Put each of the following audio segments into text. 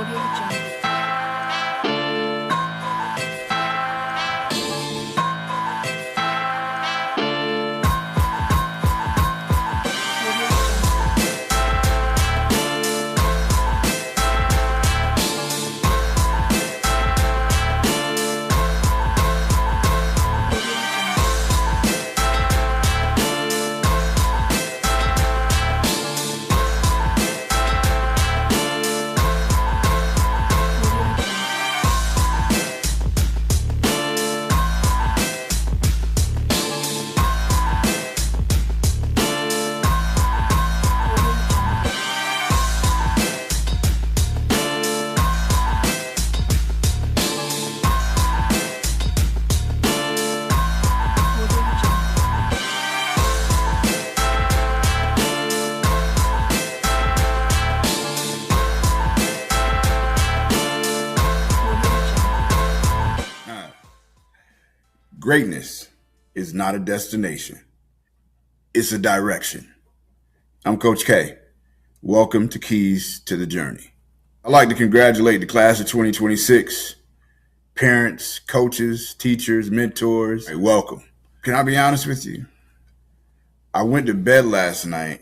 Audio Jungle. Greatness is not a destination. It's a direction. I'm Coach K. Welcome to Keys to the Journey. I'd like to congratulate the class of 2026. Parents, coaches, teachers, mentors, welcome. Can I be honest with you? I went to bed last night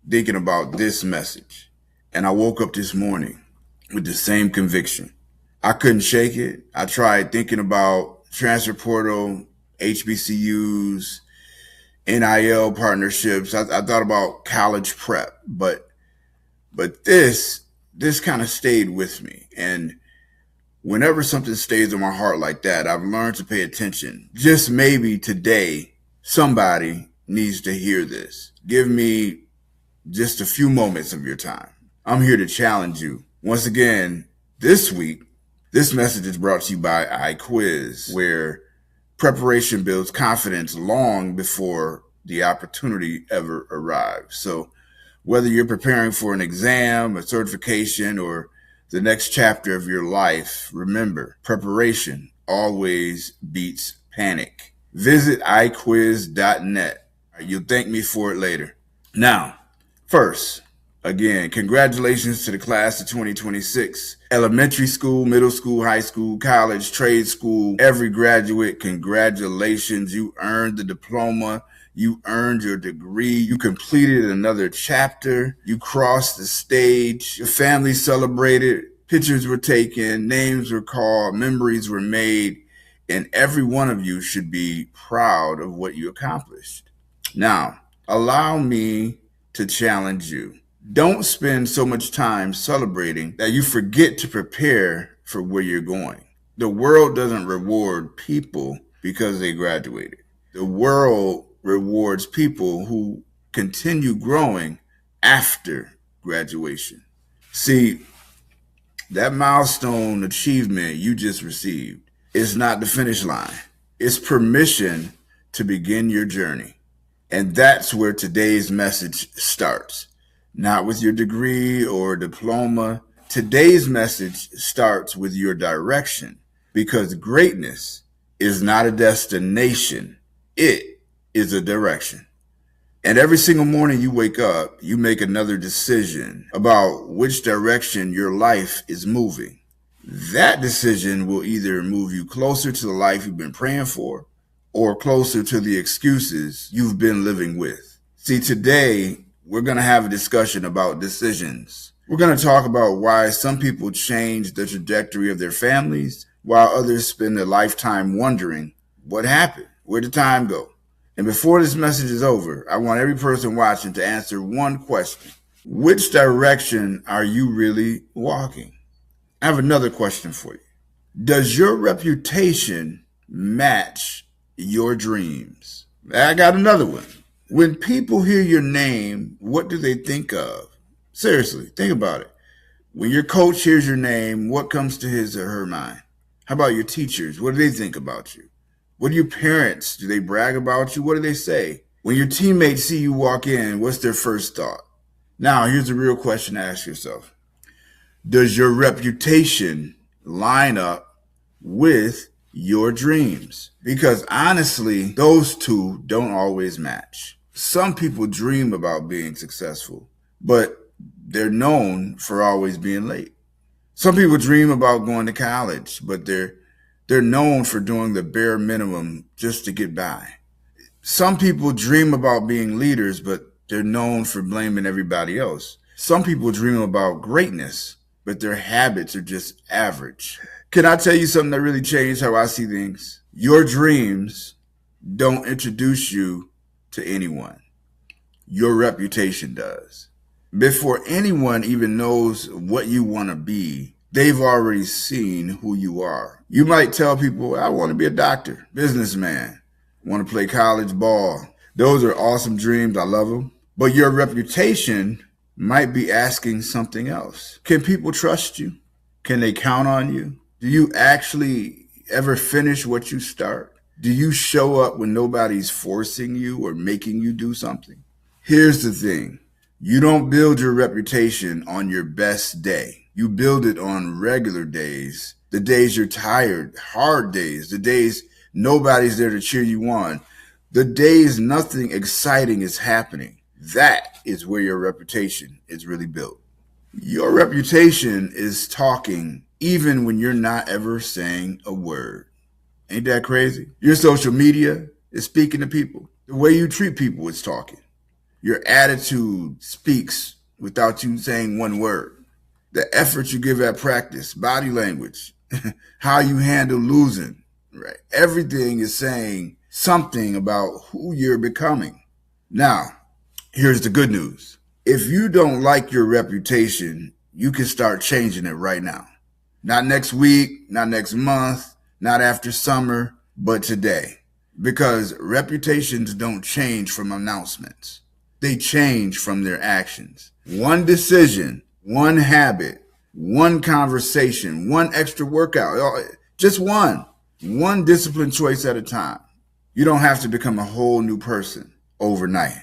thinking about this message, and I woke up this morning with the same conviction. I couldn't shake it. I tried thinking about transfer portal, HBCUs, NIL partnerships. I thought about college prep, but this kind of stayed with me. And whenever something stays in my heart like that, I've learned to pay attention. Just maybe today, somebody needs to hear this. Give me just a few moments of your time. I'm here to challenge you. Once again, this week, this message is brought to you by iQuiz, where preparation builds confidence long before the opportunity ever arrives. So whether you're preparing for an exam, a certification, or the next chapter of your life, remember, preparation always beats panic. Visit iquiz.net. You'll thank me for it later. Now, first, again, congratulations to the class of 2026. Elementary school, middle school, high school, college, trade school, every graduate, congratulations. You earned the diploma. You earned your degree. You completed another chapter. You crossed the stage. Your family celebrated. Pictures were taken. Names were called. Memories were made. And every one of you should be proud of what you accomplished. Now, allow me to challenge you. Don't spend so much time celebrating that you forget to prepare for where you're going. The world doesn't reward people because they graduated. The world rewards people who continue growing after graduation. See, that milestone achievement you just received is not the finish line. It's permission to begin your journey. And that's where today's message starts. Not with your degree or diploma. Today's message starts with your direction, because greatness is not a destination. It is a direction. And every single morning you wake up, you make another decision about which direction your life is moving. That decision will either move you closer to the life you've been praying for or closer to the excuses you've been living with. See, today, we're going to have a discussion about decisions. We're going to talk about why some people change the trajectory of their families, while others spend their lifetime wondering what happened, where did time go? And before this message is over, I want every person watching to answer one question. Which direction are you really walking? I have another question for you. Does your reputation match your dreams? I got another one. When people hear your name, what do they think of? Seriously, think about it. When your coach hears your name, what comes to his or her mind? How about your teachers? What do they think about you? What do your parents? Do they brag about you? What do they say? When your teammates see you walk in, what's their first thought? Now, here's a real question to ask yourself. Does your reputation line up with your dreams? Because honestly, those two don't always match. Some people dream about being successful, but they're known for always being late. Some people dream about going to college, but they're known for doing the bare minimum just to get by. Some people dream about being leaders, but they're known for blaming everybody else. Some people dream about greatness, but their habits are just average. Can I tell you something that really changed how I see things? Your dreams don't introduce you to anyone. Your reputation does. Before anyone even knows what you want to be, they've already seen who you are. You might tell people, I want to be a doctor, businessman, want to play college ball. Those are awesome dreams. I love them. But your reputation might be asking something else. Can people trust you? Can they count on you? Do you actually ever finish what you start? Do you show up when nobody's forcing you or making you do something? Here's the thing. You don't build your reputation on your best day. You build it on regular days, the days you're tired, hard days, the days nobody's there to cheer you on, the days nothing exciting is happening. That is where your reputation is really built. Your reputation is talking even when you're not ever saying a word. Ain't that crazy? Your social media is speaking to people. The way you treat people is talking. Your attitude speaks without you saying one word. The effort you give at practice, body language, how you handle losing, right? Everything is saying something about who you're becoming. Now, here's the good news. If you don't like your reputation, you can start changing it right now. Not next week, not next month, not after summer, but today. Because reputations don't change from announcements. They change from their actions. One decision, one habit, one conversation, one extra workout, just one disciplined choice at a time. You don't have to become a whole new person overnight.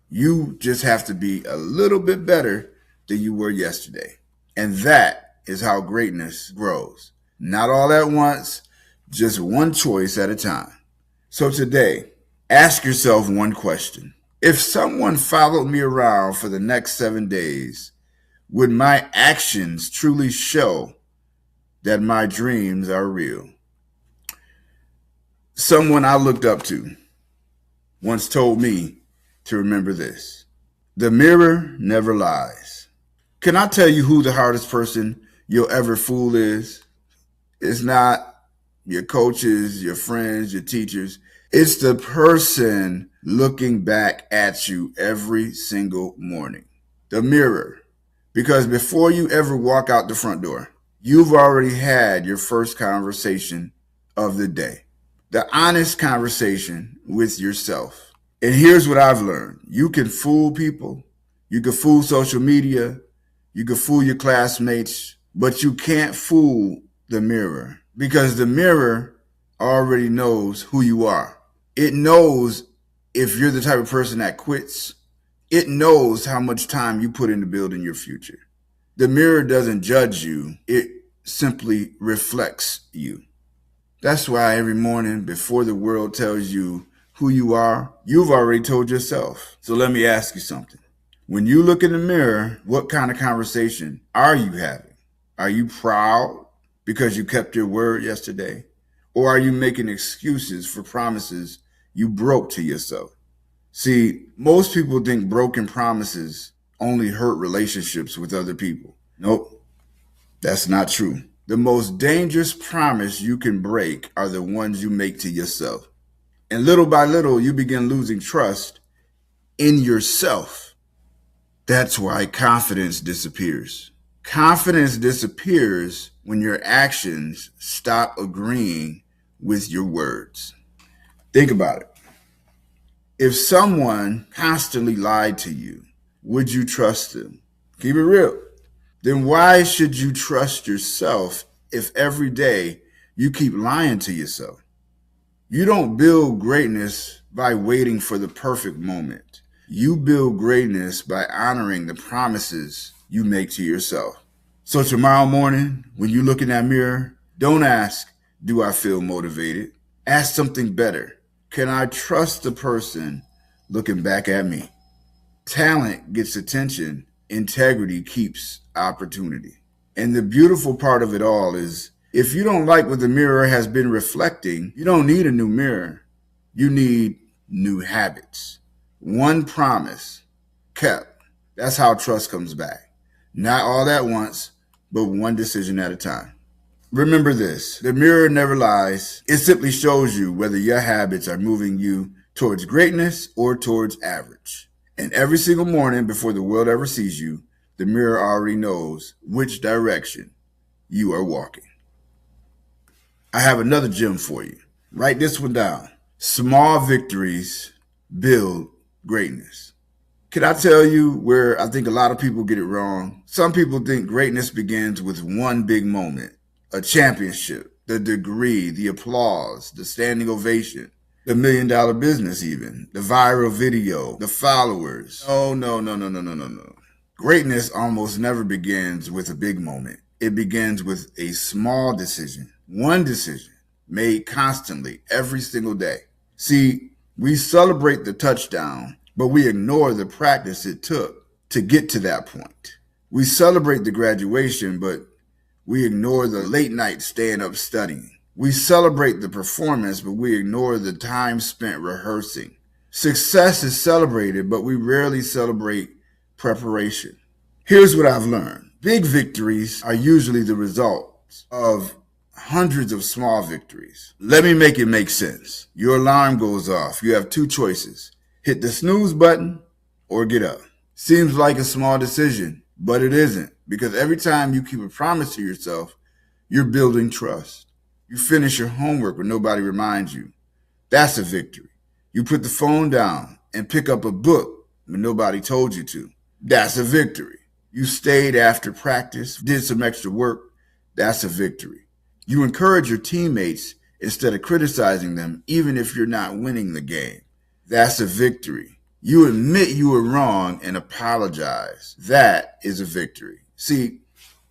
You just have to be a little bit better than you were yesterday. And that is how greatness grows. Not all at once, just one choice at a time. So today, ask yourself one question. If someone followed me around for the next 7 days, would my actions truly show that my dreams are real? Someone I looked up to once told me to remember this. The mirror never lies. Can I tell you who the hardest person you'll ever fool is? It's not your coaches, your friends, your teachers. It's the person looking back at you every single morning. The mirror. Because before you ever walk out the front door, you've already had your first conversation of the day. The honest conversation with yourself. And here's what I've learned. You can fool people. You can fool social media. You can fool your classmates. But you can't fool the mirror. Because the mirror already knows who you are. It knows if you're the type of person that quits. It knows how much time you put into building your future. The mirror doesn't judge you. It simply reflects you. That's why every morning before the world tells you who you are, you've already told yourself. So let me ask you something. When you look in the mirror, what kind of conversation are you having? Are you proud because you kept your word yesterday? Or are you making excuses for promises you broke to yourself? See, most people think broken promises only hurt relationships with other people. Nope, that's not true. The most dangerous promise you can break are the ones you make to yourself. And little by little, you begin losing trust in yourself. That's why confidence disappears. Confidence disappears when your actions stop agreeing with your words. Think about it. If someone constantly lied to you, would you trust them? Keep it real. Then why should you trust yourself if every day you keep lying to yourself? You don't build greatness by waiting for the perfect moment. You build greatness by honoring the promises you make to yourself. So tomorrow morning, when you look in that mirror, don't ask, do I feel motivated? Ask something better. Can I trust the person looking back at me? Talent gets attention. Integrity keeps opportunity. And the beautiful part of it all is if you don't like what the mirror has been reflecting, you don't need a new mirror. You need new habits. One promise kept. That's how trust comes back. Not all at once, but one decision at a time. Remember this, the mirror never lies. It simply shows you whether your habits are moving you towards greatness or towards average. And every single morning before the world ever sees you, the mirror already knows which direction you are walking. I have another gem for you. Write this one down. Small victories build greatness. Can I tell you where I think a lot of people get it wrong? Some people think greatness begins with one big moment, a championship, the degree, the applause, the standing ovation, the $1 million business even, the viral video, the followers. Oh, no. Greatness almost never begins with a big moment. It begins with a small decision, one decision made constantly every single day. See, we celebrate the touchdown, but we ignore the practice it took to get to that point. We celebrate the graduation, but we ignore the late night staying up studying. We celebrate the performance, but we ignore the time spent rehearsing. Success is celebrated, but we rarely celebrate preparation. Here's what I've learned. Big victories are usually the result of hundreds of small victories. Let me make it make sense. Your alarm goes off. You have two choices. Hit the snooze button or get up. Seems like a small decision, but it isn't, because every time you keep a promise to yourself, you're building trust. You finish your homework when nobody reminds you. That's a victory. You put the phone down and pick up a book when nobody told you to. That's a victory. You stayed after practice, did some extra work. That's a victory. You encourage your teammates instead of criticizing them, even if you're not winning the game. That's a victory. You admit you were wrong and apologize. That is a victory. See,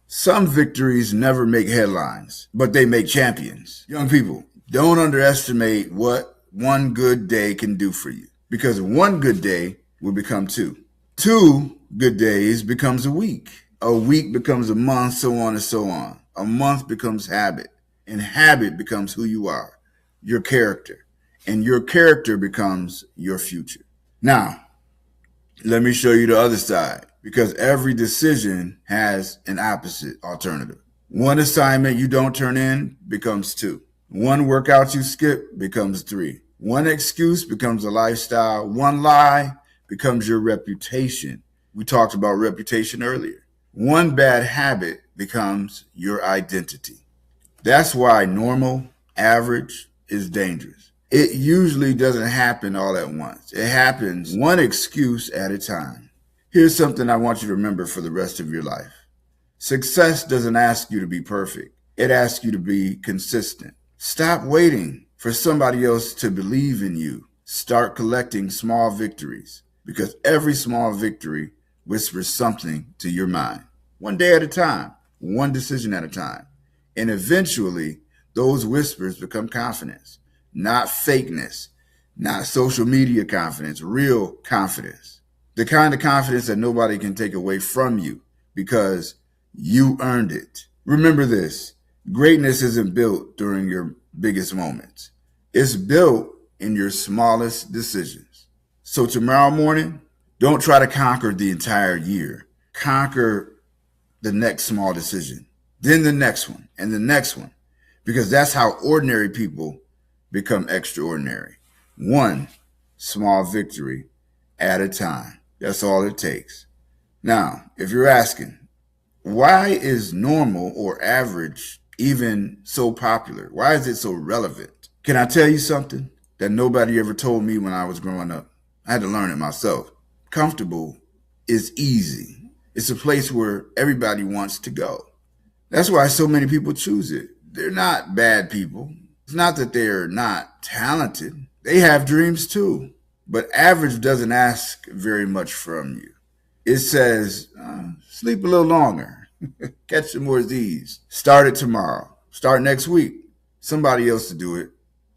some victories never make headlines, but they make champions. Young people, don't underestimate what one good day can do for you, because one good day will become two. Two good days becomes a week. A week becomes a month, so on and so on. A month becomes habit, and habit becomes who you are, your character, and your character becomes your future. Now, let me show you the other side, because every decision has an opposite alternative. One assignment you don't turn in becomes two. One workout you skip becomes three. One excuse becomes a lifestyle. One lie becomes your reputation. We talked about reputation earlier. One bad habit becomes your identity. That's why normal, average is dangerous. It usually doesn't happen all at once. It happens one excuse at a time. Here's something I want you to remember for the rest of your life. Success doesn't ask you to be perfect. It asks you to be consistent. Stop waiting for somebody else to believe in you. Start collecting small victories, because every small victory whispers something to your mind. One day at a time, one decision at a time. And eventually, those whispers become confidence. Not fakeness, not social media confidence, real confidence. The kind of confidence that nobody can take away from you because you earned it. Remember this, greatness isn't built during your biggest moments. It's built in your smallest decisions. So tomorrow morning, don't try to conquer the entire year. Conquer the next small decision, then the next one, and the next one, because that's how ordinary people become extraordinary. One small victory at a time. That's all it takes. Now, if you're asking, why is normal or average even so popular? Why is it so relevant? Can I tell you something that nobody ever told me when I was growing up? I had to learn it myself. Comfortable is easy. It's a place where everybody wants to go. That's why so many people choose it. They're not bad people. It's not that they're not talented. They have dreams too. But average doesn't ask very much from you. It says, sleep a little longer. Catch some more Z's. Start it tomorrow. Start next week. Somebody else to do it.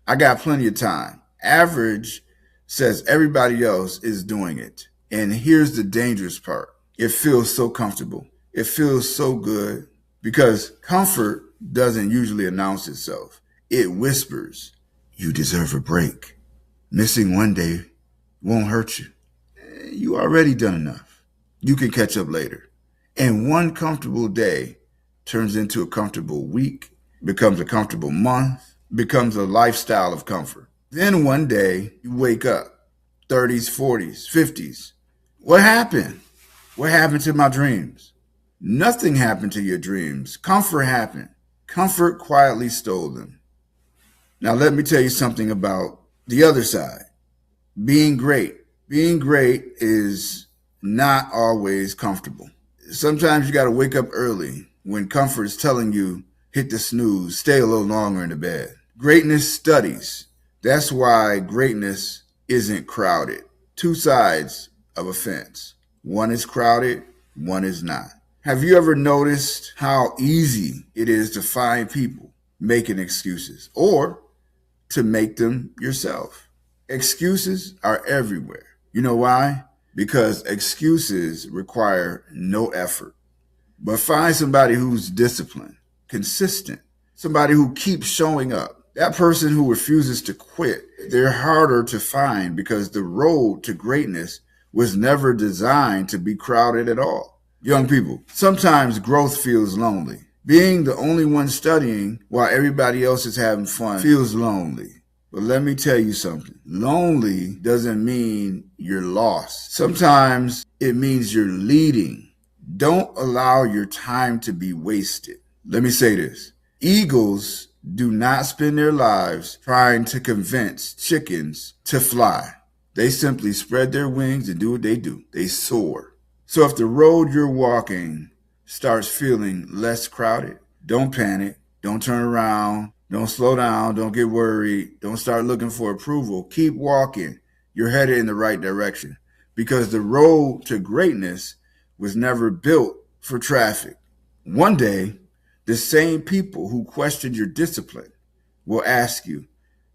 I got plenty of time. Average says everybody else is doing it. And here's the dangerous part. It feels so comfortable. It feels so good. Because comfort doesn't usually announce itself. It whispers, you deserve a break. Missing one day won't hurt you. You already done enough. You can catch up later. And one comfortable day turns into a comfortable week, becomes a comfortable month, becomes a lifestyle of comfort. Then one day you wake up, 30s, 40s, 50s. What happened? What happened to my dreams? Nothing happened to your dreams. Comfort happened. Comfort quietly stole them. Now let me tell you something about the other side. Being great. Being great is not always comfortable. Sometimes you got to wake up early when comfort is telling you, hit the snooze, stay a little longer in the bed. Greatness studies. That's why greatness isn't crowded. Two sides of a fence. One is crowded, one is not. Have you ever noticed how easy it is to find people making excuses or to make them yourself? Excuses are everywhere. You know why? Because excuses require no effort. But find somebody who's disciplined, consistent, somebody who keeps showing up. That person who refuses to quit, they're harder to find because the road to greatness was never designed to be crowded at all. Young people, sometimes growth feels lonely. Being the only one studying while everybody else is having fun feels lonely. But let me tell you something. Lonely doesn't mean you're lost. Sometimes it means you're leading. Don't allow your time to be wasted. Let me say this. Eagles do not spend their lives trying to convince chickens to fly. They simply spread their wings and do what they do. They soar. So if the road you're walking starts feeling less crowded, don't panic. Don't turn around. Don't slow down. Don't get worried. Don't start looking for approval. Keep walking. You're headed in the right direction because the road to greatness was never built for traffic. One day, the same people who questioned your discipline will ask you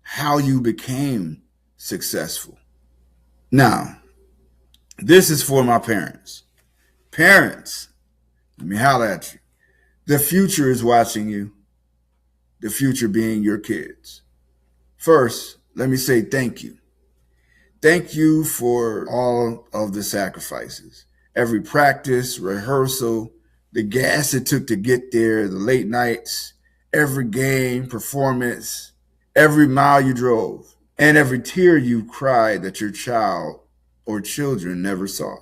how you became successful. Now, this is for my parents. Parents, let me holler at you. The future is watching you. The future being your kids. First, let me say thank you. Thank you for all of the sacrifices. Every practice, rehearsal, the gas it took to get there, the late nights, every game, performance, every mile you drove, and every tear you cried that your child or children never saw.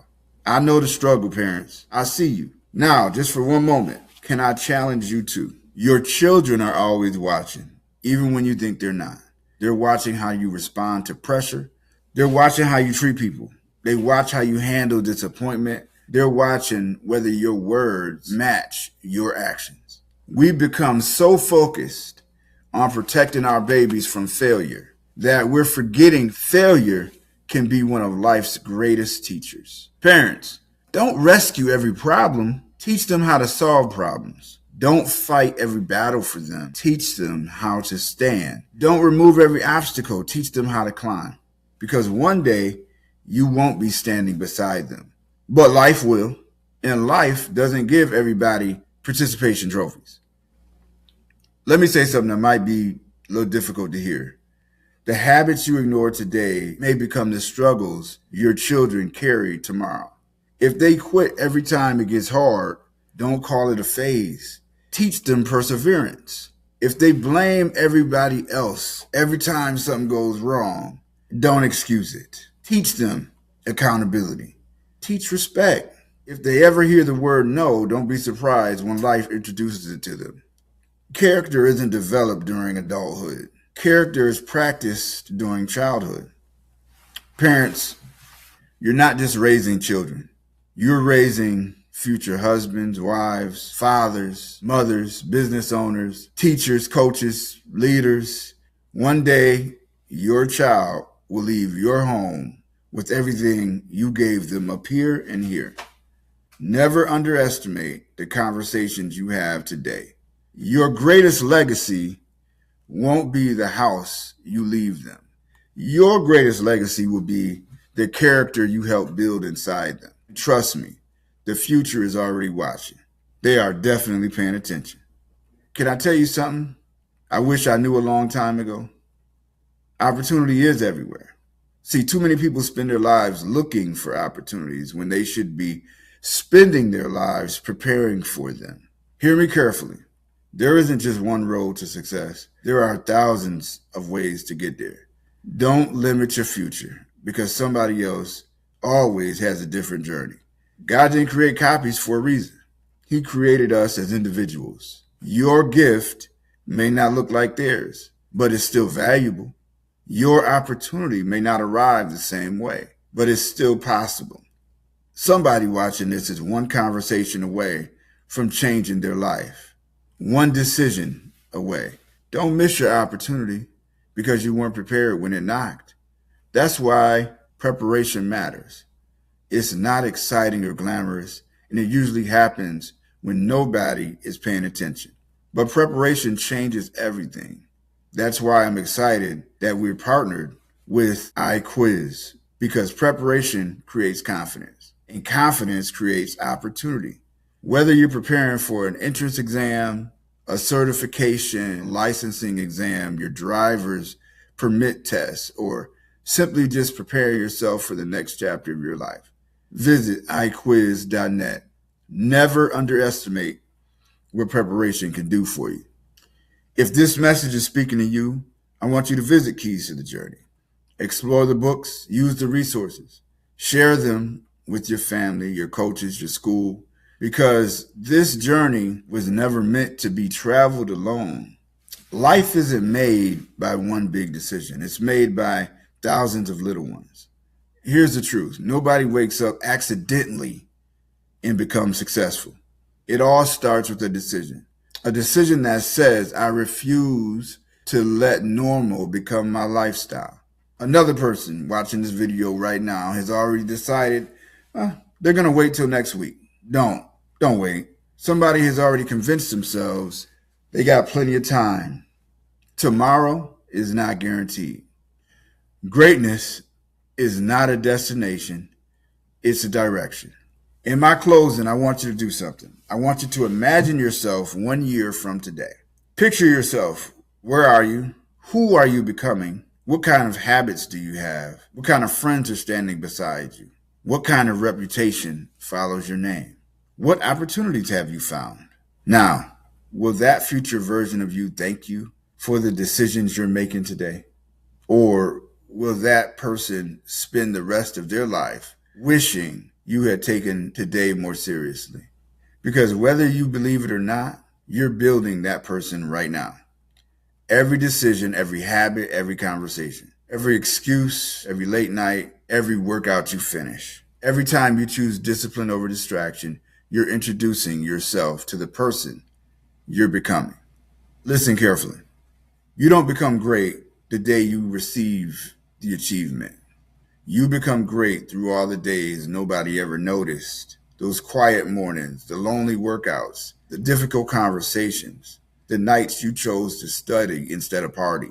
I know the struggle, parents. I see you. Now, just for one moment, can I challenge you to? Your children are always watching, even when you think they're not. They're watching how you respond to pressure. They're watching how you treat people. They watch how you handle disappointment. They're watching whether your words match your actions. We've become so focused on protecting our babies from failure that we're forgetting failure can be one of life's greatest teachers. Parents, don't rescue every problem. Teach them how to solve problems. Don't fight every battle for them. Teach them how to stand. Don't remove every obstacle. Teach them how to climb. Because one day you won't be standing beside them. But life will. And life doesn't give everybody participation trophies. Let me say something that might be a little difficult to hear. The habits you ignore today may become the struggles your children carry tomorrow. If they quit every time it gets hard, don't call it a phase. Teach them perseverance. If they blame everybody else every time something goes wrong, don't excuse it. Teach them accountability. Teach respect. If they ever hear the word no, don't be surprised when life introduces it to them. Character isn't developed during adulthood. Character is practiced during childhood. Parents, you're not just raising children. You're raising future husbands, wives, fathers, mothers, business owners, teachers, coaches, leaders. One day, your child will leave your home with everything you gave them up here and here. Never underestimate the conversations you have today. Your greatest legacy won't be the house you leave them. Your greatest legacy will be the character you helped build inside them. Trust me, the future is already watching. they are definitely paying attention. Can I tell you something I wish I knew a long time ago? Opportunity is everywhere. See, too many people spend their lives looking for opportunities when they should be spending their lives preparing for them. Hear me carefully. There isn't just one road to success. There are thousands of ways to get there. Don't limit your future because somebody else always has a different journey. God didn't create copies for a reason. He created us as individuals. Your gift may not look like theirs, but it's still valuable. Your opportunity may not arrive the same way, but it's still possible. Somebody watching this is one conversation away from changing their life, one decision away. Don't miss your opportunity because you weren't prepared when it knocked. That's why preparation matters. It's not exciting or glamorous, and it usually happens when nobody is paying attention. But preparation changes everything. That's why I'm excited that we're partnered with iQuiz, because preparation creates confidence, and confidence creates opportunity. Whether you're preparing for an entrance exam, a certification, licensing exam, your driver's permit test, or simply just prepare yourself for the next chapter of your life, visit iquiz.net. Never underestimate what preparation can do for you. If this message is speaking to you, I want you to visit Keys to the Journey. Explore the books, use the resources, share them with your family, your coaches, your school, because this journey was never meant to be traveled alone. Life isn't made by one big decision. It's made by thousands of little ones. Here's the truth. Nobody wakes up accidentally and becomes successful. It all starts with a decision that says, I refuse to let normal become my lifestyle. Another person watching this video right now has already decided they're going to wait till next week. Don't wait. Somebody has already convinced themselves they got plenty of time. Tomorrow is not guaranteed. Greatness is not a destination, it's a direction. In my closing, I want you to do something. I want you to imagine yourself 1 year from today. Picture yourself. Where are you? Who are you becoming? What kind of habits do you have? What kind of friends are standing beside you? What kind of reputation follows your name? What opportunities have you found? Now, will that future version of you thank you for the decisions you're making today? Or will that person spend the rest of their life wishing you had taken today more seriously? Because whether you believe it or not, you're building that person right now. Every decision, every habit, every conversation, every excuse, every late night, every workout you finish, every time you choose discipline over distraction, you're introducing yourself to the person you're becoming. Listen carefully. You don't become great the day you receive the achievement. You become great through all the days nobody ever noticed, those quiet mornings, the lonely workouts, the difficult conversations, the nights you chose to study instead of party,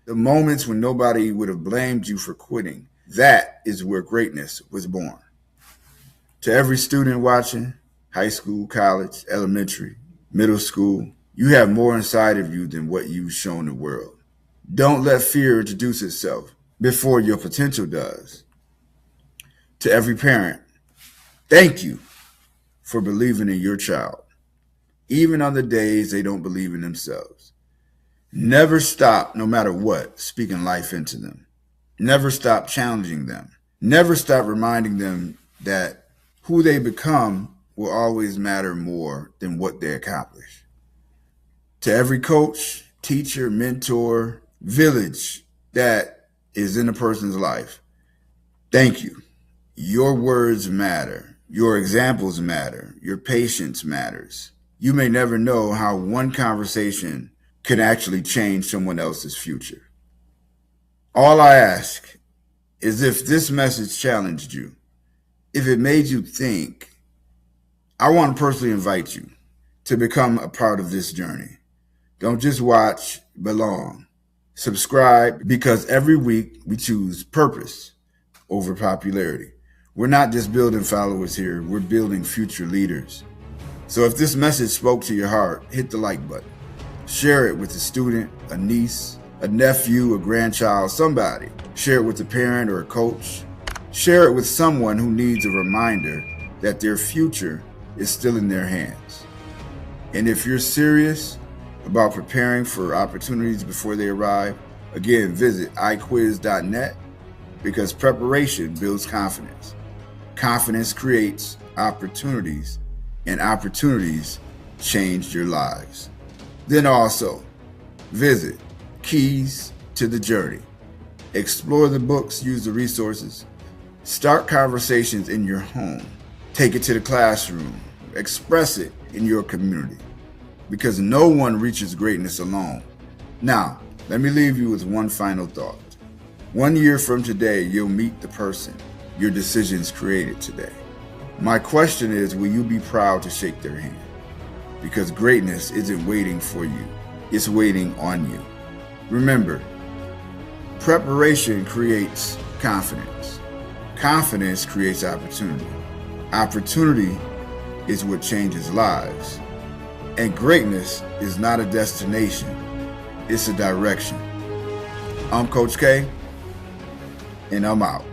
the moments when nobody would have blamed you for quitting. That is where greatness was born. To every student watching, high school, college, elementary, middle school, you have more inside of you than what you've shown the world. Don't let fear introduce itself before your potential does. To every parent, thank you for believing in your child, even on the days they don't believe in themselves. Never stop, no matter what, speaking life into them. Never stop challenging them. Never stop reminding them that who they become will always matter more than what they accomplish. To every coach, teacher, mentor, village that is in a person's life, thank you. Your words matter. Your examples matter. Your patience matters. You may never know how one conversation can actually change someone else's future. All I ask is, if this message challenged you, if it made you think, I want to personally invite you to become a part of this journey. Don't just watch, belong. Subscribe, because every week we choose purpose over popularity. We're not just building followers here, we're building future leaders. So if this message spoke to your heart, hit the like button. Share it with a student, a niece, a nephew, a grandchild, somebody. Share it with a parent or a coach. Share it with someone who needs a reminder that their future is still in their hands. And if you're serious about preparing for opportunities before they arrive, again, visit iquiz.net, because preparation builds confidence. Confidence creates opportunities, and opportunities change your lives. Then also, visit Keys to the Journey. Explore the books, use the resources, start conversations in your home, take it to the classroom, express it in your community, because no one reaches greatness alone. Now, let me leave you with one final thought. 1 year from today, you'll meet the person your decisions created today. My question is, will you be proud to shake their hand? Because greatness isn't waiting for you, it's waiting on you. Remember, preparation creates confidence. Confidence creates opportunity. Opportunity is what changes lives. And greatness is not a destination, it's a direction. I'm Coach K, and I'm out.